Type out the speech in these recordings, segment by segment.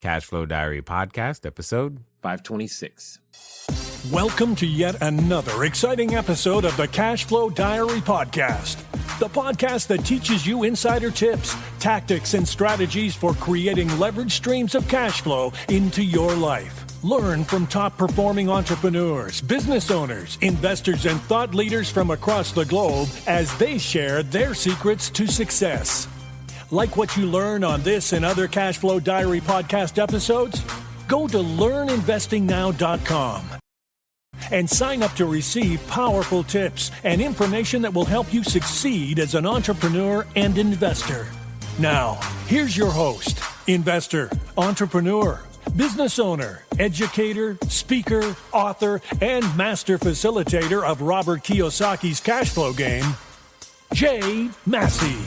Cashflow Diary Podcast, episode 526. Welcome to yet another exciting episode of the Cashflow Diary Podcast, the podcast that teaches you insider tips, tactics, and strategies for creating leverage streams of cash flow into your life. Learn from top-performing entrepreneurs, business owners, investors, and thought leaders from across the globe as they share their secrets to success. Like what you learn on this and other Cashflow Diary podcast episodes? Go to learninvestingnow.com and sign up to receive powerful tips and information that will help you succeed as an entrepreneur and investor. Now, here's your host, investor, entrepreneur, business owner, educator, speaker, author, and master facilitator of Robert Kiyosaki's cash flow game, Jay Massey.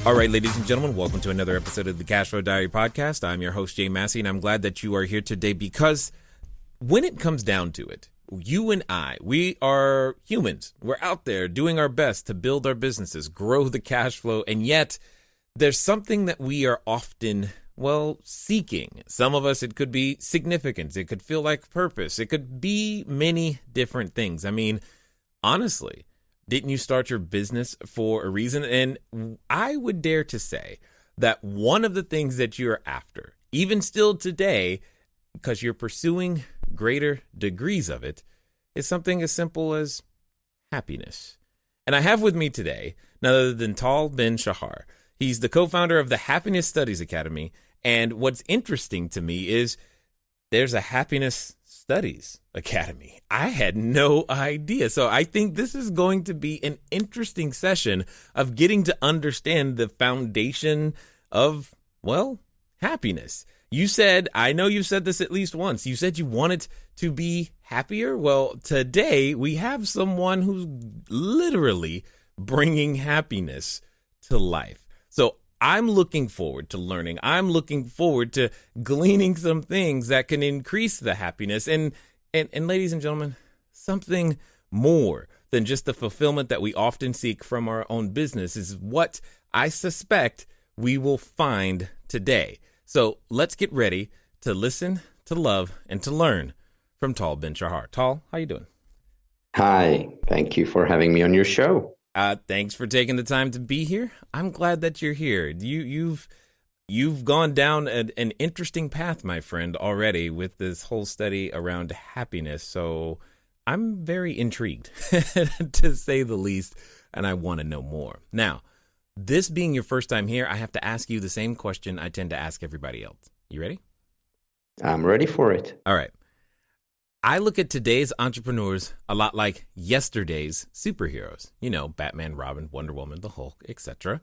All right, ladies and gentlemen, welcome to another episode of the Cashflow Diary Podcast. I'm your host, Jay Massey, and I'm glad that you are here today because when it comes down to it, you and I, we are humans. We're out there doing our best to build our businesses, grow the cash flow, and yet there's something that we are often, seeking. Some of us, it could be significance. It could feel like purpose. It could be many different things. I mean, honestly, didn't you start your business for a reason? And I would dare to say that one of the things that you're after, even still today, because you're pursuing greater degrees of it, is something as simple as happiness. And I have with me today none other than Tal Ben-Shahar. He's the co-founder of the Happiness Studies Academy. And what's interesting to me is there's a Happiness Studies Academy. I had no idea. So I think this is going to be an interesting session of getting to understand the foundation of, happiness. You said, I know you've said this at least once, you said you wanted to be happier. Well, today we have someone who's literally bringing happiness to life. So I'm looking forward to learning. I'm looking forward to gleaning some things that can increase the happiness. And ladies and gentlemen, something more than just the fulfillment that we often seek from our own business is what I suspect we will find today. So let's get ready to listen, to love, and to learn from Tal Ben-Shahar. Tal, how you doing? Hi, thank you for having me on your show. Thanks for taking the time to be here. I'm glad that you're here. You've gone down an interesting path, my friend, already with this whole study around happiness. So I'm very intrigued, to say the least, and I want to know more. Now, this being your first time here, I have to ask you the same question I tend to ask everybody else. You ready? I'm ready for it. All right. I look at today's entrepreneurs a lot like yesterday's superheroes. You know, Batman, Robin, Wonder Woman, the Hulk, etc.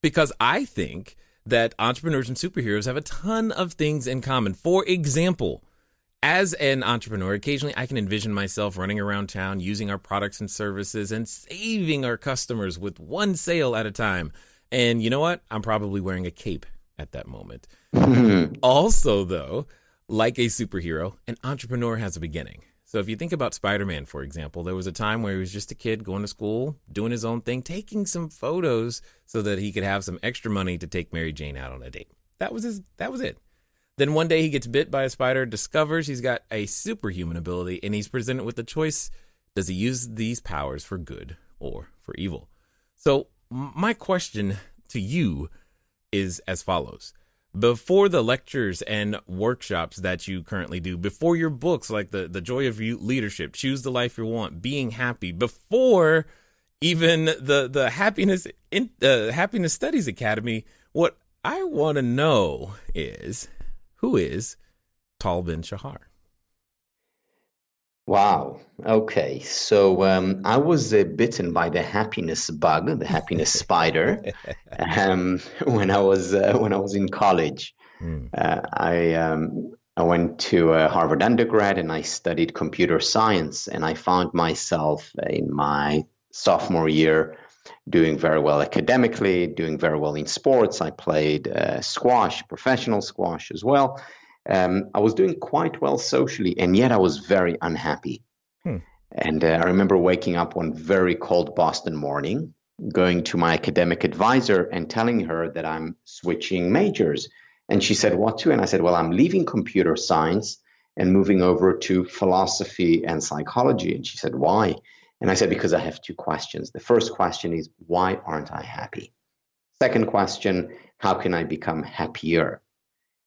Because I think that entrepreneurs and superheroes have a ton of things in common. For example, as an entrepreneur, occasionally I can envision myself running around town using our products and services and saving our customers with one sale at a time. And you know what? I'm probably wearing a cape at that moment. Also, though, like a superhero, an entrepreneur has a beginning. So if you think about Spider-Man, for example, there was a time where he was just a kid going to school, doing his own thing, taking some photos so that he could have some extra money to take Mary Jane out on a date. That was it. Then one day he gets bit by a spider, discovers he's got a superhuman ability, and he's presented with the choice: does he use these powers for good or for evil? So my question to you is as follows. Before the lectures and workshops that you currently do, before your books like the Joy of Leadership, Choose the Life You Want, Being Happy, before even the Happiness Studies Academy, what I want to know is, who is Tal Ben-Shahar? Wow. Okay. So I was bitten by the happiness bug, the happiness spider, when I was in college. I went to Harvard undergrad and I studied computer science, and I found myself in my sophomore year doing very well academically, doing very well in sports. I played squash, professional squash as well. I was doing quite well socially, and yet I was very unhappy. And I remember waking up one very cold Boston morning, going to my academic advisor and telling her that I'm switching majors. And she said, what to? And I said, well, I'm leaving computer science and moving over to philosophy and psychology. And she said, why? And I said, because I have two questions. The first question is, why aren't I happy? Second question, how can I become happier?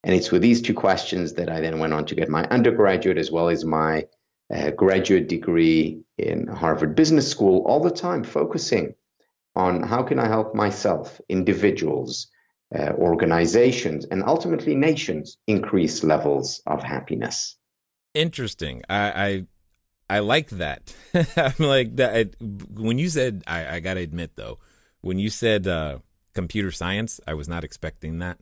And it's with these two questions that I then went on to get my undergraduate as well as my graduate degree in Harvard Business School, all the time focusing on how can I help myself, individuals, organizations, and ultimately nations increase levels of happiness. Interesting. I like that. I'm like that. When you said, I got to admit though, when you said computer science, I was not expecting that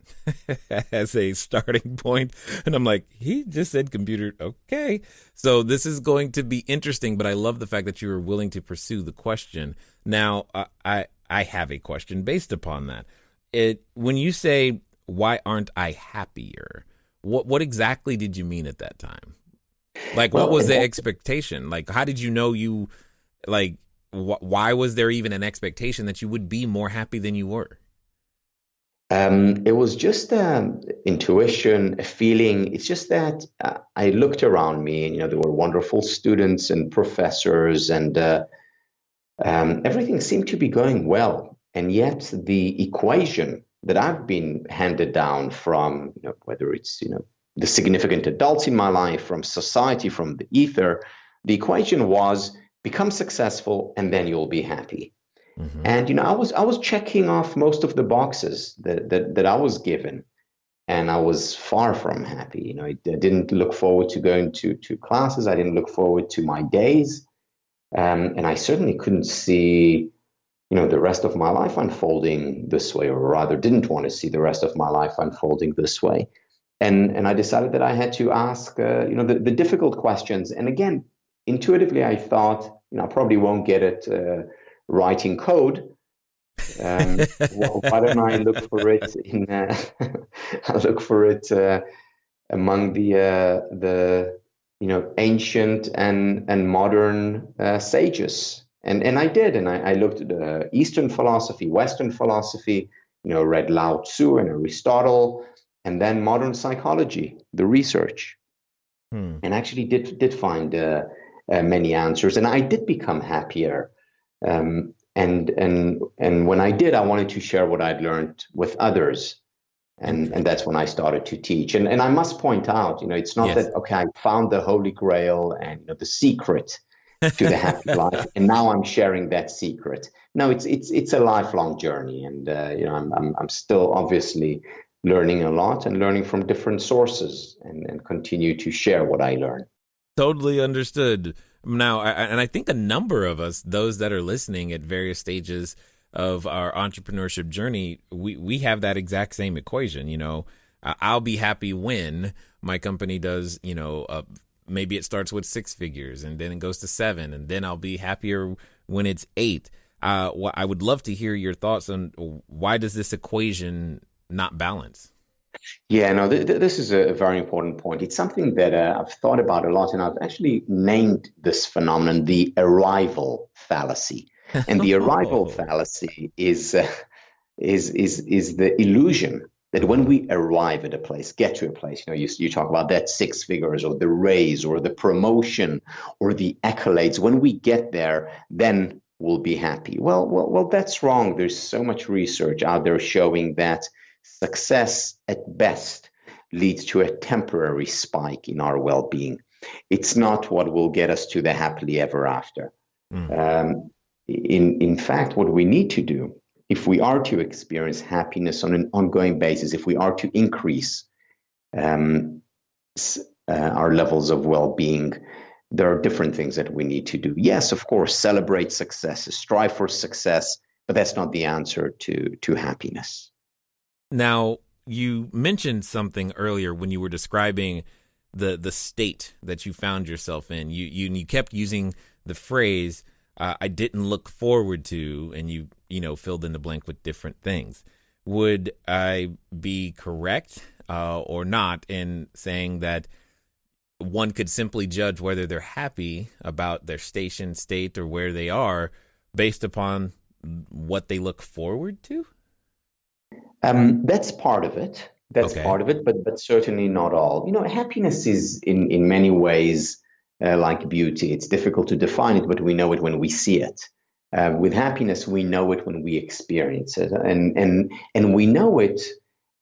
as a starting point. And I'm like, he just said computer. Okay. So this is going to be interesting, but I love the fact that you were willing to pursue the question. Now, I have a question based upon that. When you say, why aren't I happier? What exactly did you mean at that time? Like, what was the expectation? Like, how did you know why was there even an expectation that you would be more happy than you were? It was just intuition, a feeling. It's just that I looked around me and, there were wonderful students and professors and everything seemed to be going well. And yet the equation that I've been handed down from, whether it's, the significant adults in my life, from society, from the ether, the equation was become successful and then you'll be happy. Mm-hmm. And, I was checking off most of the boxes that I was given, and I was far from happy. I didn't look forward to going to classes. I didn't look forward to my days. And I certainly couldn't see, the rest of my life unfolding this way, or rather didn't want to see the rest of my life unfolding this way. And I decided that I had to ask, the difficult questions. And again, intuitively, I thought, I probably won't get it writing code. Why don't I look for it in? I look for it among the ancient and modern sages, and I did, and I looked at Eastern philosophy, Western philosophy, read Lao Tzu and Aristotle, and then modern psychology, the research, and actually did find many answers, and I did become happier. And when I did, I wanted to share what I'd learned with others. And that's when I started to teach. And I must point out, it's not that, okay, I found the Holy Grail and the secret to the happy life, and now I'm sharing that secret. No, it's a lifelong journey. And, I'm still obviously learning a lot and learning from different sources and continue to share what I learn. Totally understood. Now, I think a number of us, those that are listening at various stages of our entrepreneurship journey, we have that exact same equation. I'll be happy when my company does, maybe it starts with 6 figures and then it goes to 7, and then I'll be happier when it's 8. I would love to hear your thoughts on why does this equation not balance? Yeah, no, this is a very important point. It's something that I've thought about a lot, and I've actually named this phenomenon the arrival fallacy. And the arrival fallacy is the illusion that when we arrive at a place, get to a place, you talk about that 6 figures or the raise or the promotion or the accolades. When we get there, then we'll be happy. Well, that's wrong. There's so much research out there showing that success at best leads to a temporary spike in our well-being. It's not what will get us to the happily ever after. In fact, what we need to do, if we are to experience happiness on an ongoing basis, if we are to increase our levels of well-being, there are different things that we need to do. Yes, of course, celebrate success, strive for success, but that's not the answer to happiness. Now, you mentioned something earlier when you were describing the state that you found yourself in. You kept using the phrase, I didn't look forward to, and you filled in the blank with different things. Would I be correct or not in saying that one could simply judge whether they're happy about their station, state, or where they are based upon what they look forward to? That's part of it. That's Okay. part of it, but certainly not all. Happiness is in many ways like beauty. It's difficult to define it, but we know it when we see it. With happiness, we know it when we experience it, and we know it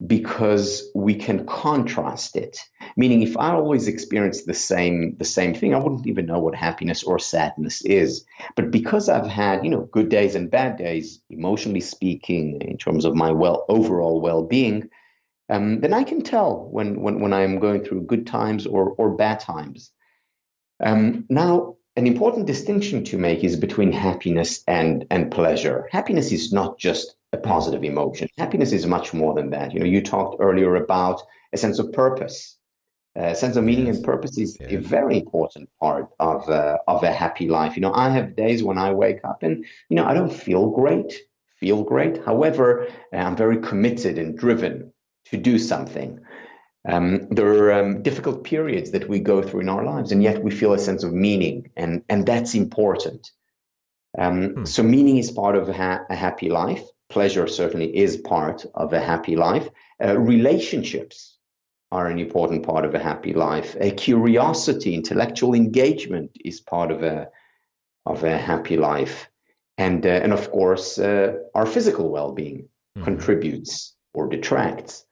because we can contrast it. Meaning, if I always experience the same thing, I wouldn't even know what happiness or sadness is. But because I've had, good days and bad days, emotionally speaking, in terms of my overall well-being, then I can tell when I'm going through good times or bad times. Now, an important distinction to make is between happiness and pleasure. Happiness is not just a Mm. positive emotion. Happiness is much more than that. You talked earlier about a sense of purpose. A sense of meaning and Yes. purpose is a Yes. very important part of a happy life. I have days when I wake up and I don't feel great. However, I'm very committed and driven to do something. There are difficult periods that we go through in our lives, and yet we feel a sense of meaning, and that's important. Hmm. So meaning is part of a happy life. Pleasure certainly is part of a happy life. Relationships are an important part of a happy life. Curiosity, intellectual engagement is part of a happy life, and of course, our physical well-being Hmm. contributes or detracts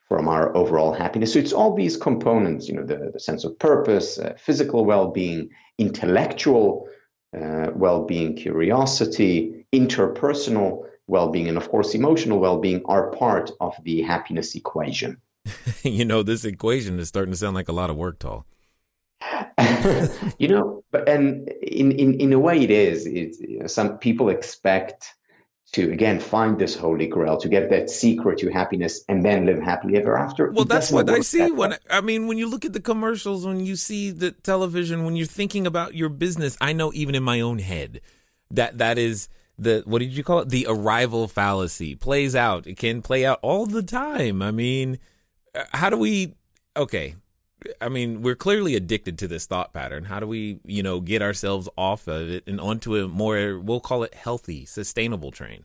from our overall happiness. So it's all these components, the sense of purpose, physical well-being, intellectual well-being, curiosity, interpersonal well-being, and of course, emotional well-being are part of the happiness equation. This equation is starting to sound like a lot of work, Tal. But and in a way it is. Some people expect to again find this holy grail, to get that secret to happiness and then live happily ever after. Well, It that's doesn't what I work see that way. when you look at the commercials, when you see the television, when you're thinking about your business. I know even in my own head that is the, what did you call it? The arrival fallacy plays out. It can play out all the time. I mean, how do we, okay. I mean, we're clearly addicted to this thought pattern. How do we, get ourselves off of it and onto a more, we'll call it healthy, sustainable train?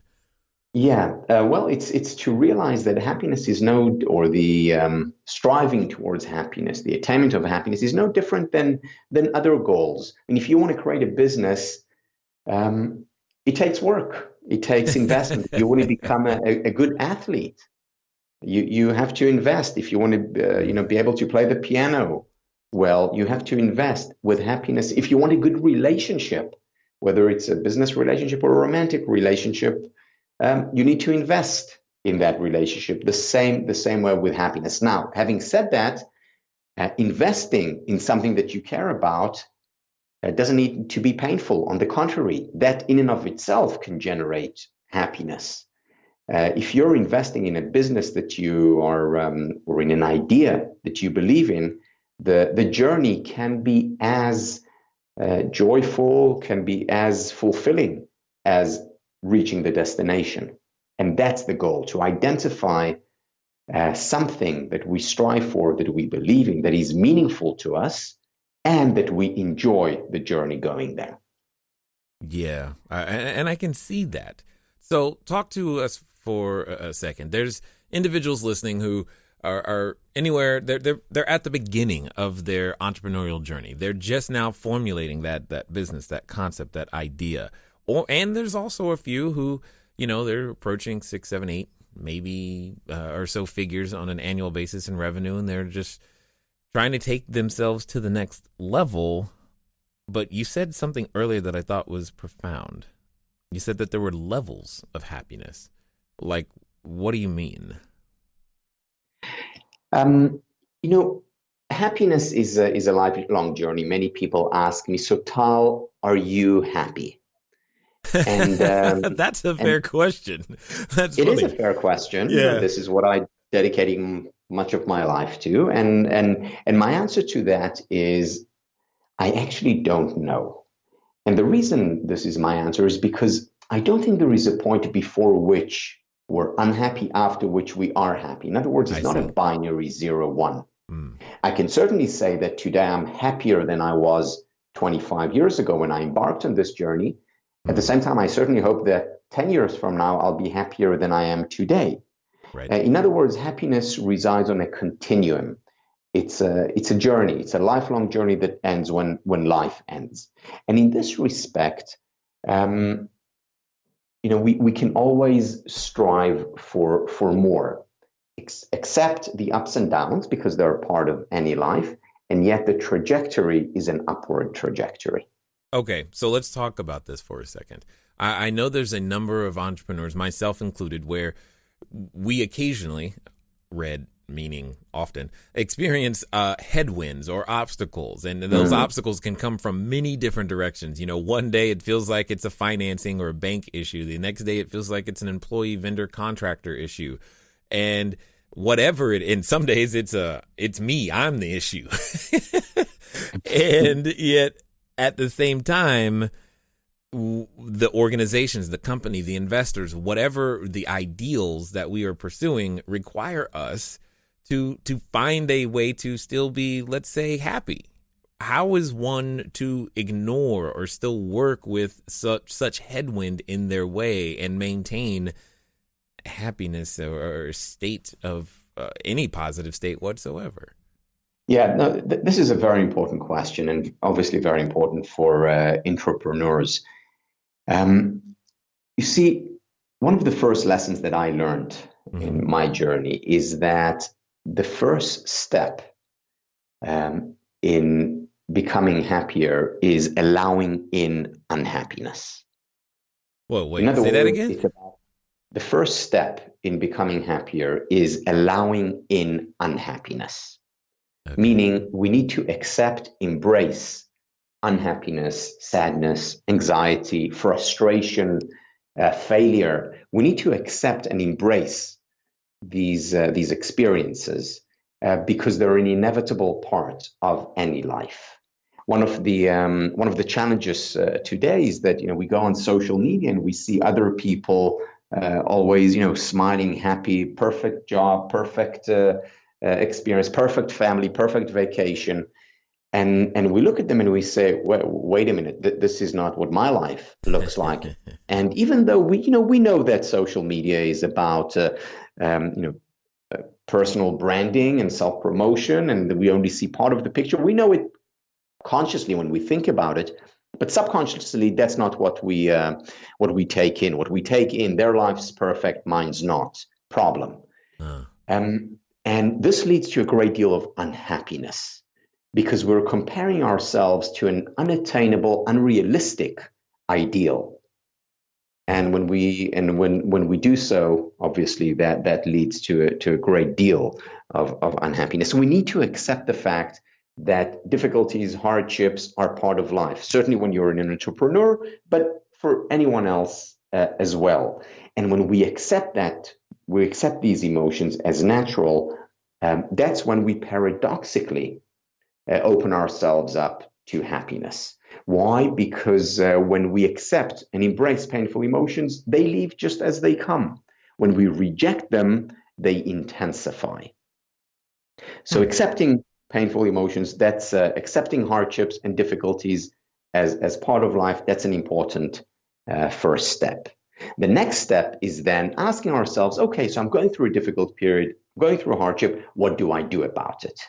Yeah, well, it's to realize that happiness is no, or the striving towards happiness, the attainment of happiness is no different than other goals. And if you want to create a business, um, it takes work, it takes investment. If you want to become a good athlete, you have to invest. If you want to, be able to play the piano well, you have to invest. With happiness, if you want a good relationship, whether it's a business relationship or a romantic relationship, you need to invest in that relationship. The same way with happiness. Now, having said that, investing in something that you care about doesn't need to be painful. On the contrary, that in and of itself can generate happiness. If you're investing in a business that you are, or in an idea that you believe in, the journey can be as joyful, can be as fulfilling as reaching the destination. And that's the goal, to identify something that we strive for, that we believe in, that is meaningful to us, and that we enjoy the journey going there. Yeah, and I can see that. So talk to us for a second. There's individuals listening who are anywhere. They're at the beginning of their entrepreneurial journey. They're just now formulating that business, that concept, that idea. And there's also a few who, they're approaching 6, 7, 8, maybe or so figures on an annual basis in revenue, and they're just trying to take themselves to the next level. But you said something earlier that I thought was profound. You said that there were levels of happiness. Like, what do you mean? Um, you know, Happiness is a lifelong journey. Many people ask me, so Tal, are you happy? And That's a and fair question. That's it is a funny. fair question. Yeah. This is what I dedicating much of my life to, and my answer to that is I actually don't know. And the reason this is my answer is because I don't think there is a point before which we're unhappy, after which we are happy. In other words, I it's not a see. binary 0-1. Mm. I can certainly say that today I'm happier than I was 25 years ago when I embarked on this journey. At the Mm. same time, I certainly hope that 10 years from now, I'll be happier than I am today. Right. In other words, happiness resides on a continuum. It's a journey. It's a lifelong journey that ends when life ends. And in this respect, we can always strive for more, accept the ups and downs because they're a part of any life, and yet the trajectory is an upward trajectory. Okay, so let's talk about this for a second. I know there's a number of entrepreneurs, myself included, where we occasionally, meaning often, experience headwinds or obstacles. And those obstacles can come from many different directions. One day it feels like it's a financing or a bank issue. The next day it feels like it's an employee vendor contractor issue. And whatever and some days it's me, I'm the issue. And yet at the same time, the organizations, the company, the investors, whatever the ideals that we are pursuing require us to find a way to still be, let's say, happy. How is one to ignore or still work with such headwind in their way and maintain happiness or state of any positive state whatsoever? Yeah, no, this is a very important question, and obviously very important for entrepreneurs. You see, one of the first lessons that I learned in my journey is that the first step in becoming happier is allowing in unhappiness. Whoa, wait, say that again? The first step in becoming happier is allowing in unhappiness. Okay. Meaning we need to accept, embrace unhappiness, sadness, anxiety, frustration, failure. We need to accept and embrace these experiences because they're an inevitable part of any life. One of the challenges today is that we go on social media and we see other people always smiling, happy, perfect job, perfect experience, perfect family, perfect vacation. And we look at them and we say, well, wait a minute, this is not what my life looks like. And even though we know that social media is about personal branding and self-promotion, and that we only see part of the picture, we know it consciously when we think about it, but subconsciously that's not what we take in. What we take in, their life's perfect, mine's not. Problem. And this leads to a great deal of unhappiness, because we're comparing ourselves to an unattainable, unrealistic ideal. And when we do so, obviously that leads to a great deal of unhappiness. So we need to accept the fact that difficulties, hardships are part of life. Certainly when you're an entrepreneur, but for anyone else as well. And when we accept that, we accept these emotions as natural, that's when we paradoxically open ourselves up to happiness. Why? Because when we accept and embrace painful emotions, they leave just as they come. When we reject them, they intensify. So accepting painful emotions, that's accepting hardships and difficulties as part of life, that's an important first step. The next step is then asking ourselves, okay, so I'm going through a difficult period, going through a hardship, what do I do about it?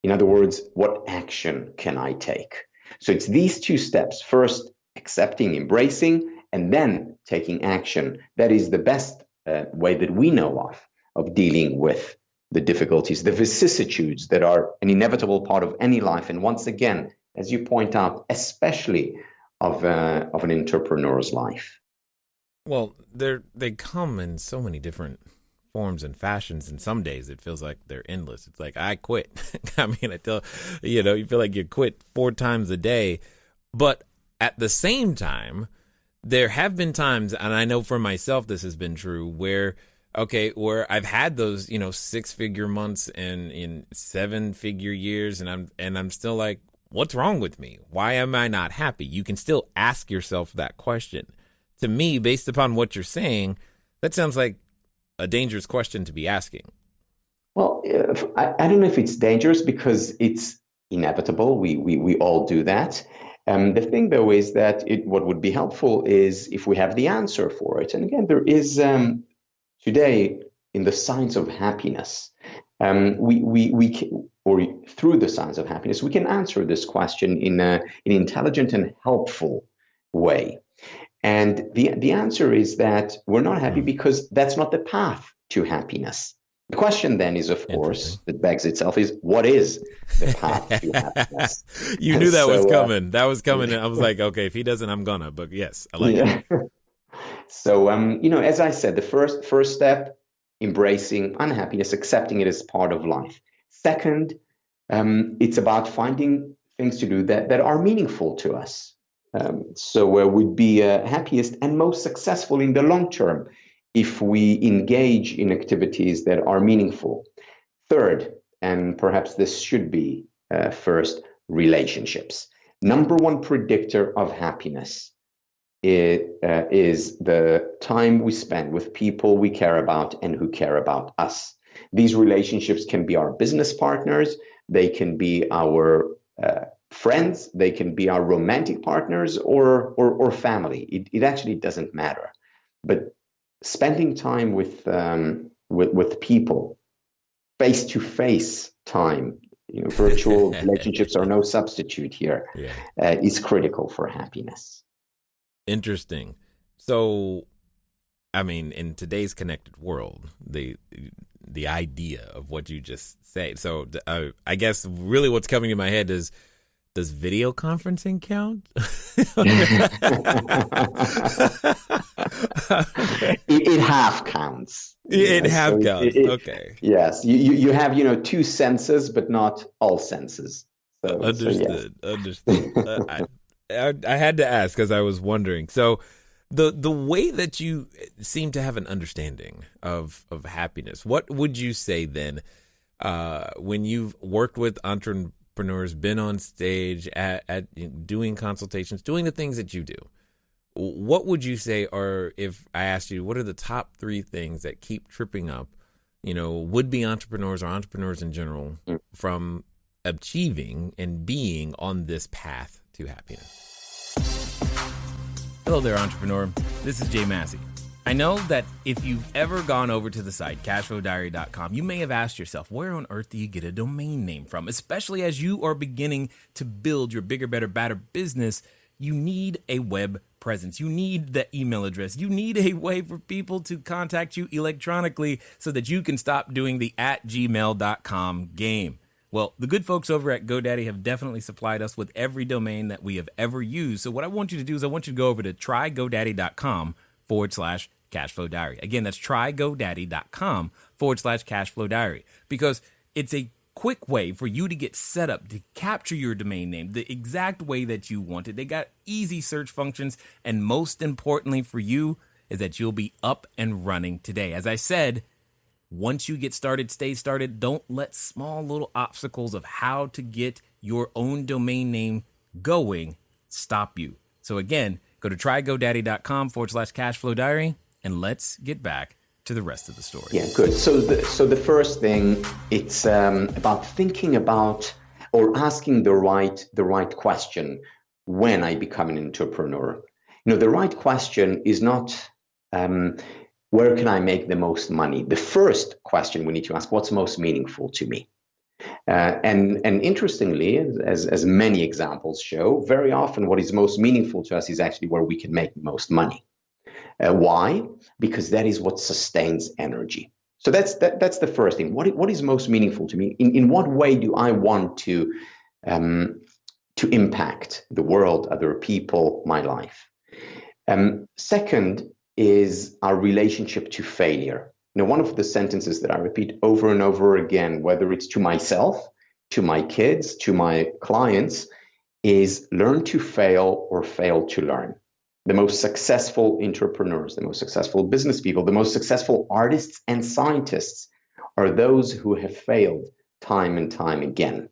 In other words, what action can I take? So it's these two steps. First, accepting, embracing, and then taking action. That is the best way that we know of dealing with the difficulties, the vicissitudes that are an inevitable part of any life. And once again, as you point out, especially of an entrepreneur's life. Well, they come in so many different forms and fashions, and some days it feels like they're endless. It's like, I quit. I mean, you feel like you quit 4 times a day. But at the same time, there have been times, and I know for myself this has been true, where I've had those, 6-figure months and in 7-figure years, and I'm still like, what's wrong with me? Why am I not happy? You can still ask yourself that question. To me, based upon what you're saying, that sounds like a dangerous question to be asking. Well, I don't know if it's dangerous because it's inevitable. We all do that. The thing, though, is that what would be helpful is if we have the answer for it. And again, there is today in the science of happiness, we can, or through the science of happiness, we can answer this question in an intelligent and helpful way. And the answer is that we're not happy because that's not the path to happiness. The question then is, of course, that begs itself is, what is the path to happiness? You knew that was coming. That was coming. And I was like, okay, if he doesn't, I'm gonna. But yes, I like it. So, as I said, the first step, embracing unhappiness, accepting it as part of life. Second, it's about finding things to do that are meaningful to us. So we'd be happiest and most successful in the long term if we engage in activities that are meaningful. Third, and perhaps this should be first, relationships. Number one predictor of happiness is the time we spend with people we care about and who care about us. These relationships can be our business partners, they can be our friends, they can be our romantic partners or family. It actually doesn't matter. But spending time with people, face-to-face time, virtual relationships are no substitute here, is critical for happiness. Interesting. So, I mean, in today's connected world, the idea of what you just said. So, I guess really what's coming in my head is, does video conferencing count? It half counts. It half counts. Okay. Yes, you have two senses, but not all senses. So, understood. Understood. I had to ask because I was wondering. So, the way that you seem to have an understanding of happiness, what would you say then, when you've worked with entrepreneurs, been on stage at doing consultations, doing the things that you do? What would you say are, if I asked you, what are the top 3 things that keep tripping up, would-be entrepreneurs or entrepreneurs in general from achieving and being on this path to happiness? Hello there, entrepreneur. This is Jay Massey. I know that if you've ever gone over to the site, cashflowdiary.com, you may have asked yourself, where on earth do you get a domain name from? Especially as you are beginning to build your bigger, better, badder business, you need a web presence. You need the email address. You need a way for people to contact you electronically so that you can stop doing the @gmail.com game. Well, the good folks over at GoDaddy have definitely supplied us with every domain that we have ever used. So what I want you to do is I want you to go over to trygodaddy.com/cashflowdiary. Again, that's trygodaddy.com/cashflowdiary, because it's a quick way for you to get set up to capture your domain name the exact way that you want it. They got easy search functions, and most importantly for you is that you'll be up and running today. As I said, once you get started, stay started. Don't let small little obstacles of how to get your own domain name going stop you. So again, go to trygodaddy.com/cashflowdiary, and let's get back to the rest of the story. Yeah, good. So the first thing, it's about thinking about or asking the right question when I become an entrepreneur. The right question is not where can I make the most money? The first question we need to ask, what's most meaningful to me? And interestingly, as many examples show, very often what is most meaningful to us is actually where we can make the most money. Why? Because that is what sustains energy. So that's the first thing. What is most meaningful to me? In what way do I want to impact the world, other people, my life? Second is our relationship to failure. One of the sentences that I repeat over and over again, whether it's to myself, to my kids, to my clients, is learn to fail or fail to learn. The most successful entrepreneurs, the most successful business people, the most successful artists and scientists are those who have failed time and time again.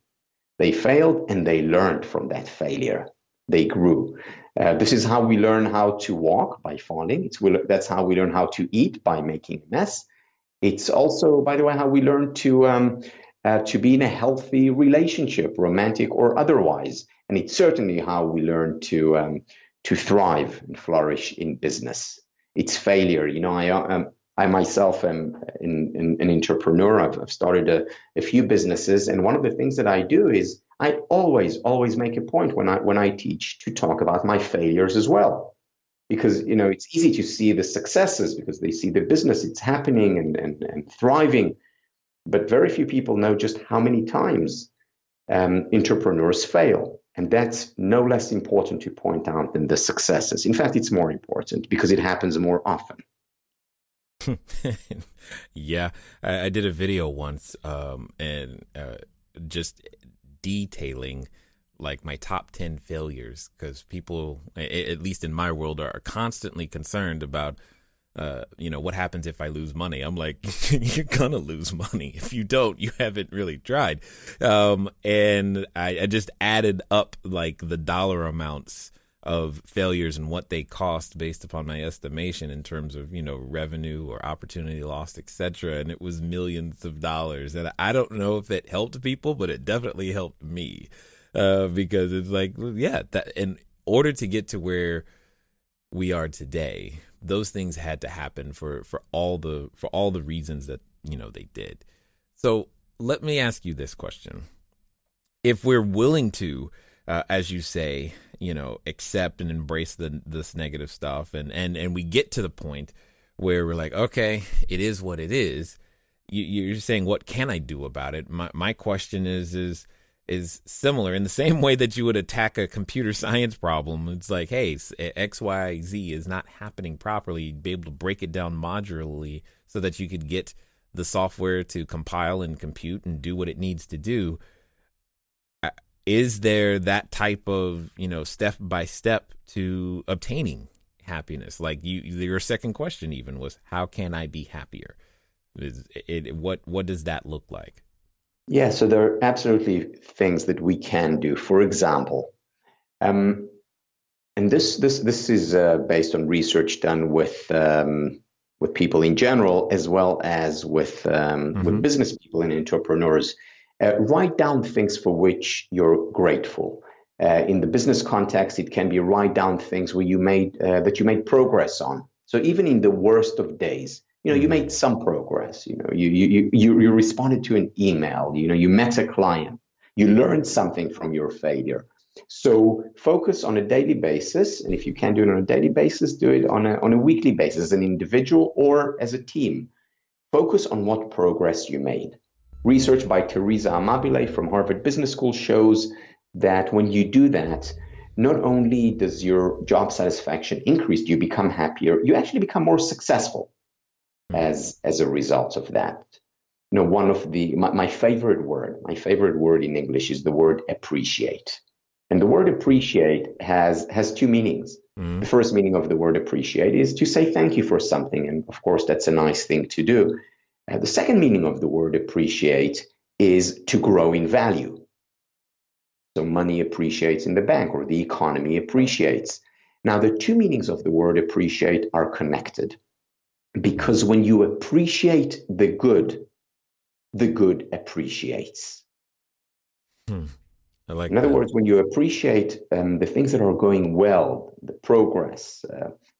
They failed and they learned from that failure. They grew. This is how we learn how to walk, by falling. That's how we learn how to eat, by making a mess. It's also, by the way, how we learn to be in a healthy relationship, romantic or otherwise. And it's certainly how we learn to thrive and flourish in business. It's failure. I myself am an entrepreneur. I've started a few businesses, and one of the things that I do is I always make a point when I teach to talk about my failures as well, because it's easy to see the successes because they see the business, it's happening and thriving, but very few people know just how many times entrepreneurs fail. And that's no less important to point out than the successes. In fact, it's more important because it happens more often. Yeah, I did a video once and just detailing like my top 10 failures, because people, at least in my world, are constantly concerned about what happens if I lose money? I'm like, you're gonna lose money. If you don't, you haven't really tried. And I just added up like the dollar amounts of failures and what they cost based upon my estimation in terms of, revenue or opportunity lost, etc. And it was millions of dollars. And I don't know if it helped people, but it definitely helped me because it's like, yeah, that in order to get to where we are today, those things had to happen for all the reasons that they did. So let me ask you this question: if we're willing to, as you say, accept and embrace this negative stuff, and we get to the point where we're like, okay, it is what it is. You're saying, what can I do about it? My question is similar in the same way that you would attack a computer science problem. It's like, hey, X, Y, Z is not happening properly. You'd be able to break it down modularly so that you could get the software to compile and compute and do what it needs to do. Is there that type of, step by step to obtaining happiness? Like your second question even was, how can I be happier? What does that look like? Yeah, so there are absolutely things that we can do. For example, and this is based on research done with people in general, as well as with business people and entrepreneurs. Write down things for which you're grateful. In the business context, it can be write down things where you made progress on. So even in the worst of days, you made some progress. You responded to an email. You met a client. You learned something from your failure. So focus on a daily basis, and if you can do it on a daily basis, do it on a weekly basis, as an individual or as a team. Focus on what progress you made. Research by Teresa Amabile from Harvard Business School shows that when you do that, not only does your job satisfaction increase, you become happier, you actually become more successful as a result of that. One of my favorite word in English is the word appreciate. And the word appreciate has two meanings. The first meaning of the word appreciate is to say thank you for something. And of course, that's a nice thing to do. The second meaning of the word appreciate is to grow in value. So money appreciates in the bank, or the economy appreciates. Now, the two meanings of the word appreciate are connected, because when you appreciate the good appreciates. I like In other that. words, when you appreciate the things that are going well, the progress,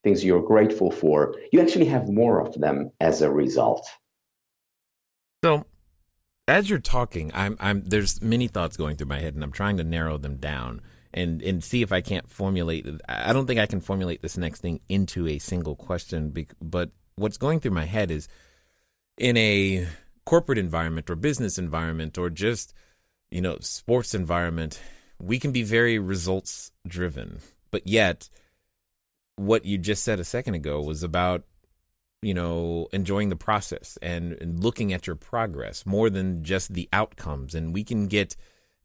things you're grateful for, you actually have more of them as a result. So, as you're talking, there's many thoughts going through my head, and I'm trying to narrow them down and see if I can't formulate. I don't think I can formulate this next thing into a single question, but what's going through my head is, in a corporate environment or business environment or just, sports environment, we can be very results driven, but yet what you just said a second ago was about enjoying the process and looking at your progress more than just the outcomes. And we can get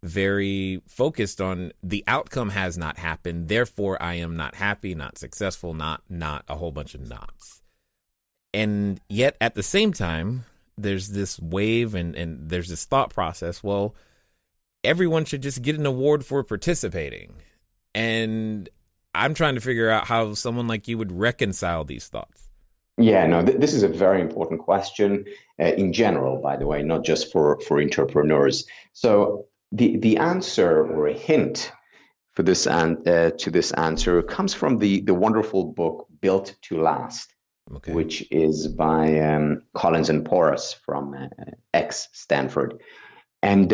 very focused on the outcome has not happened, therefore I am not happy, not successful, not a whole bunch of nots. And yet at the same time, there's this wave and there's this thought process, well, everyone should just get an award for participating. And I'm trying to figure out how someone like you would reconcile these thoughts. Yeah, no, this is a very important question in general, by the way, not just for entrepreneurs. So the answer, or a hint for this to this answer, comes from the wonderful book Built to Last Okay. which is by Collins and Porras from ex-Stanford. And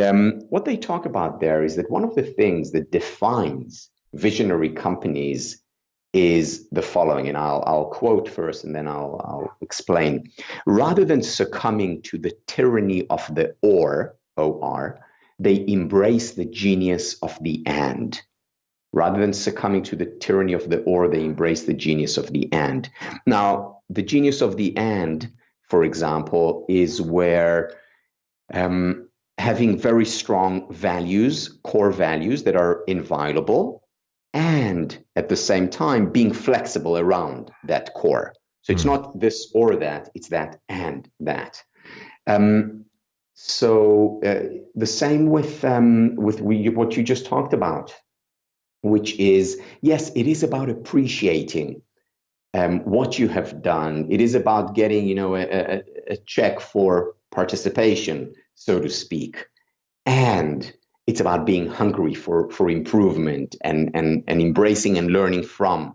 what they talk about there is that one of the things that defines visionary companies is the following, and I'll quote first and then I'll explain. Rather than succumbing to the tyranny of the or, they embrace the genius of the and. Rather than succumbing to the tyranny of the or, they embrace the genius of the and. Now, the genius of the and, for example, is where having very strong values, core values that are inviolable, and at the same time being flexible around that core. So it's not this or that, it's that and that. So the same with what you just talked about, which is, yes, it is about appreciating what you have done. It is about getting, a check for participation, so to speak. And it's about being hungry for improvement and embracing and learning from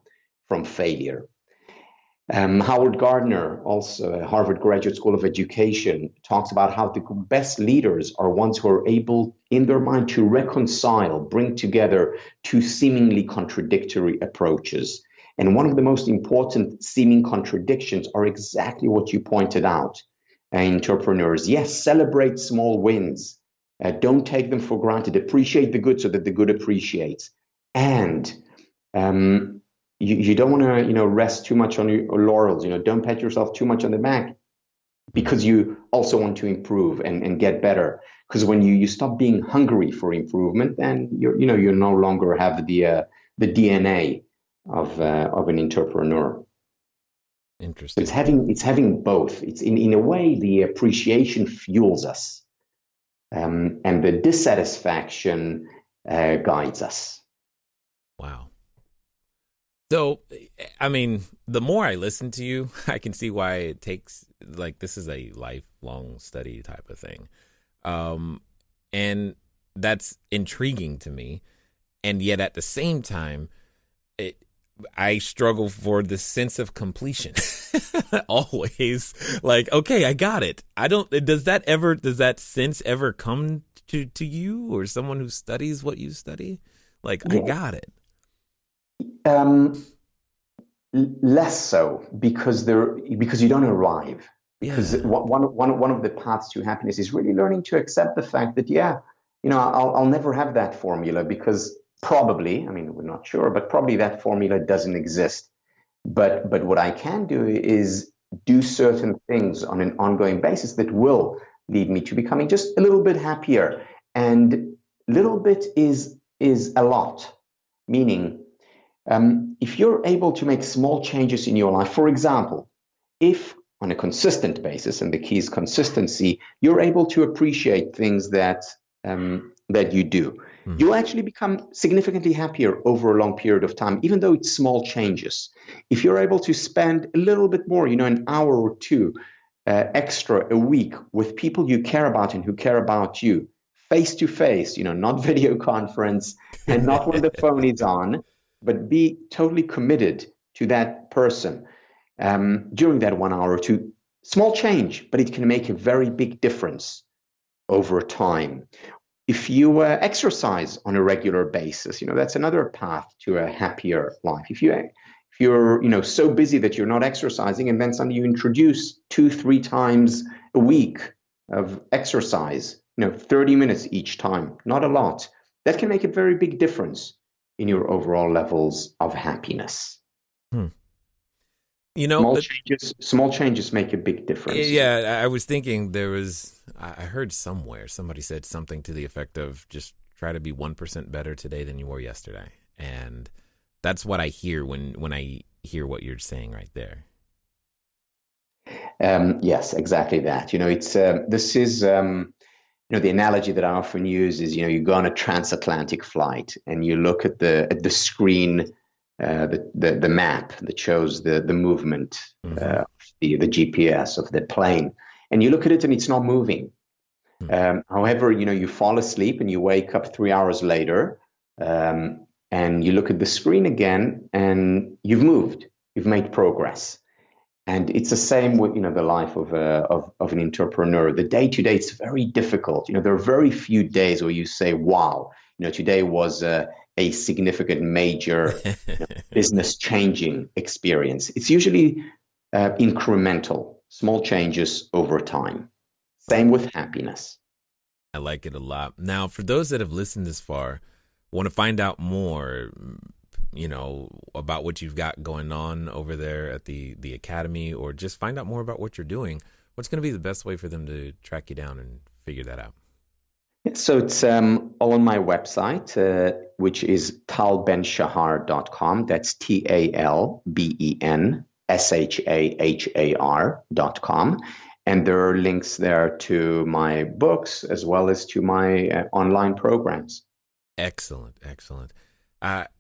failure. Howard Gardner, also a Harvard Graduate School of Education, talks about how the best leaders are ones who are able in their mind to reconcile, bring together two seemingly contradictory approaches. And one of the most important seeming contradictions are exactly what you pointed out. Entrepreneurs, yes, celebrate small wins. Don't take them for granted. Appreciate the good so that the good appreciates. And you don't want to, rest too much on your laurels. Don't pat yourself too much on the back, because you also want to improve and get better. Because when you stop being hungry for improvement, then you no longer have the DNA of an entrepreneur. Interesting. It's having both. It's in a way, the appreciation fuels us. And the dissatisfaction guides us. Wow. So, I mean, the more I listen to you, I can see why it takes, this is a lifelong study type of thing. And that's intriguing to me. And yet at the same time, I struggle for the sense of completion. Always okay, I got it. Does that sense ever come to you or someone who studies what you study? I got it. Less so, because you don't arrive. Because one of the paths to happiness is really learning to accept the fact that, I'll never have that formula, because probably, we're not sure, but probably that formula doesn't exist. But what I can do is do certain things on an ongoing basis that will lead me to becoming just a little bit happier. And little bit is a lot. Meaning, if you're able to make small changes in your life, for example, if on a consistent basis, and the key is consistency, you're able to appreciate things that you do, you'll actually become significantly happier over a long period of time, even though it's small changes. If you're able to spend a little bit more, an hour or two extra a week with people you care about and who care about you, face to face, not video conference and not when the phone is on, but be totally committed to that person during that 1 hour or two. Small change, but it can make a very big difference over time. If you exercise on a regular basis, that's another path to a happier life. If you're so busy that you're not exercising, and then suddenly you introduce 2-3 times a week of exercise, 30 minutes each time, not a lot, that can make a very big difference in your overall levels of happiness. Small changes make a big difference. Yeah, I was thinking I heard somewhere somebody said something to the effect of just try to be 1% better today than you were yesterday. And that's what I hear when I hear what you're saying right there. Yes, exactly that. This is, the analogy that I often use is, you go on a transatlantic flight and you look at the screen, the map that shows the movement, the GPS of the plane, and you look at it and it's not moving. However, you fall asleep and you wake up 3 hours later, and you look at the screen again and you've moved, you've made progress. And it's the same with, the life of an entrepreneur. The day to day, it's very difficult. There are very few days where you say, wow, today was a significant, major business changing experience. It's usually incremental, small changes over time. Same with happiness. I like it a lot. Now, for those that have listened this far, want to find out more, about what you've got going on over there at the academy, or just find out more about what you're doing, what's going to be the best way for them to track you down and figure that out? So it's all on my website, which is talbenshahar.com. That's TalBenshahar.com. And there are links there to my books as well as to my online programs. Excellent.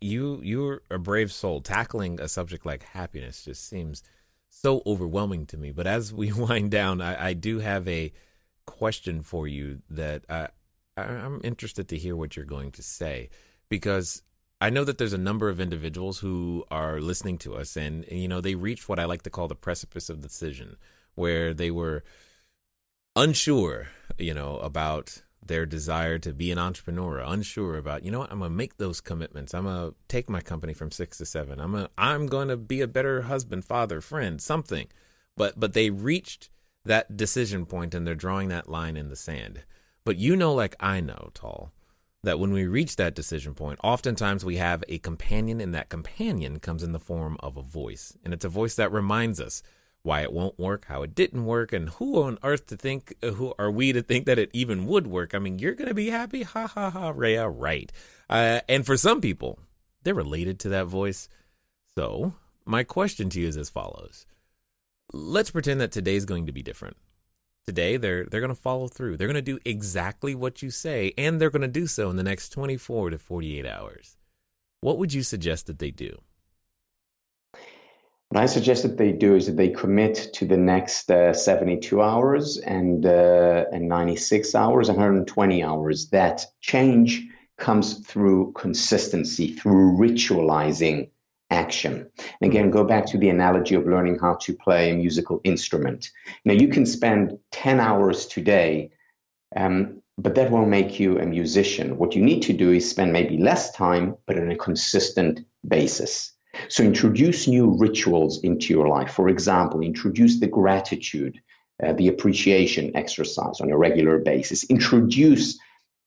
You're a brave soul. Tackling a subject like happiness just seems so overwhelming to me. But as we wind down, I do have a question for you that I'm interested to hear what you're going to say, because I know that there's a number of individuals who are listening to us, and they reached what I like to call the precipice of decision, where they were unsure, about their desire to be an entrepreneur, unsure about, I'm going to make those commitments. I'm going to take my company from 6 to 7. I'm going to be a better husband, father, friend, something. But they reached that decision point and they're drawing that line in the sand. But like I know, Tal, that when we reach that decision point, oftentimes we have a companion, and that companion comes in the form of a voice. And it's a voice that reminds us why it won't work, how it didn't work, and who on earth who are we to think that it even would work? I mean, you're going to be happy? Ha, ha, ha, Rhea, right. And for some people, they're related to that voice. So my question to you is as follows. Let's pretend that today's going to be different. Today, they're going to follow through. They're going to do exactly what you say, and they're going to do so in the next 24 to 48 hours. What would you suggest that they do? What I suggest that they do is that they commit to the next 72 hours and 96 hours, 120 hours. That change comes through consistency, through ritualizing action. And again, go back to the analogy of learning how to play a musical instrument. Now, you can spend 10 hours today, but that won't make you a musician. What you need to do is spend maybe less time, but on a consistent basis. So introduce new rituals into your life. For example, introduce the gratitude, the appreciation exercise on a regular basis. Introduce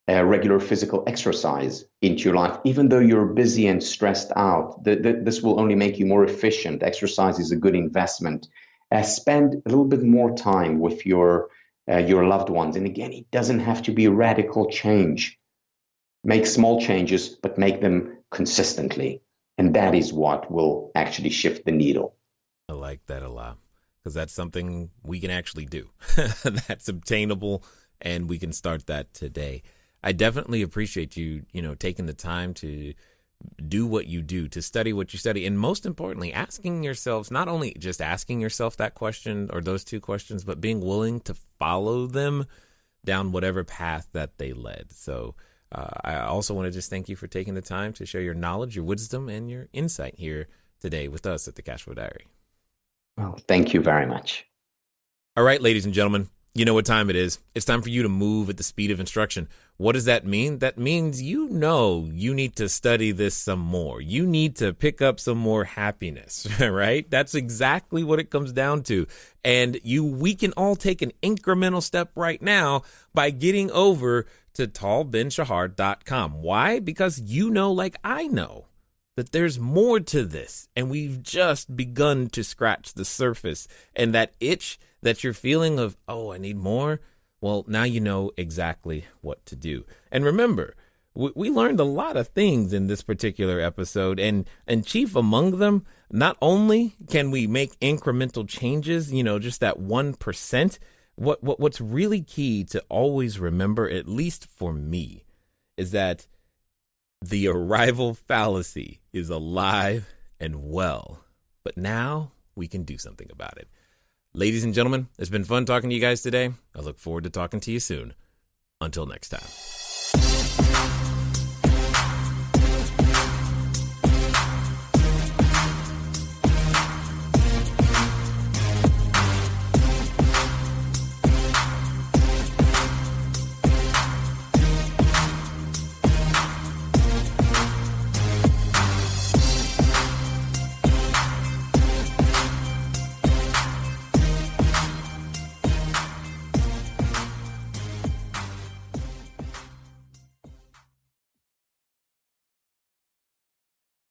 regular physical exercise into your life. Even though you're busy and stressed out, this will only make you more efficient. Exercise is a good investment. Spend a little bit more time with your loved ones. And again, it doesn't have to be radical change. Make small changes, but make them consistently. And that is what will actually shift the needle. I like that a lot, because that's something we can actually do. That's obtainable, and we can start that today. I definitely appreciate you, taking the time to do what you do, to study what you study, and most importantly, asking yourselves, not only just asking yourself that question or those two questions, but being willing to follow them down whatever path that they led. So I also want to just thank you for taking the time to share your knowledge, your wisdom, and your insight here today with us at the Cashflow Diary. Well, thank you very much. All right, ladies and gentlemen, you know what time it is. It's time for you to move at the speed of instruction. What does that mean? That means you need to study this some more. You need to pick up some more happiness, right? That's exactly what it comes down to. And we can all take an incremental step right now by getting over to talbenshahar.com. Why? Because like I know, that there's more to this, and we've just begun to scratch the surface. And that itch that you're feeling of, oh, I need more, well, now you know exactly what to do. And remember, we learned a lot of things in this particular episode, and chief among them, not only can we make incremental changes, just that 1%, what's really key to always remember, at least for me, is that the arrival fallacy is alive and well, but now we can do something about it. Ladies and gentlemen, it's been fun talking to you guys today. I look forward to talking to you soon. Until next time.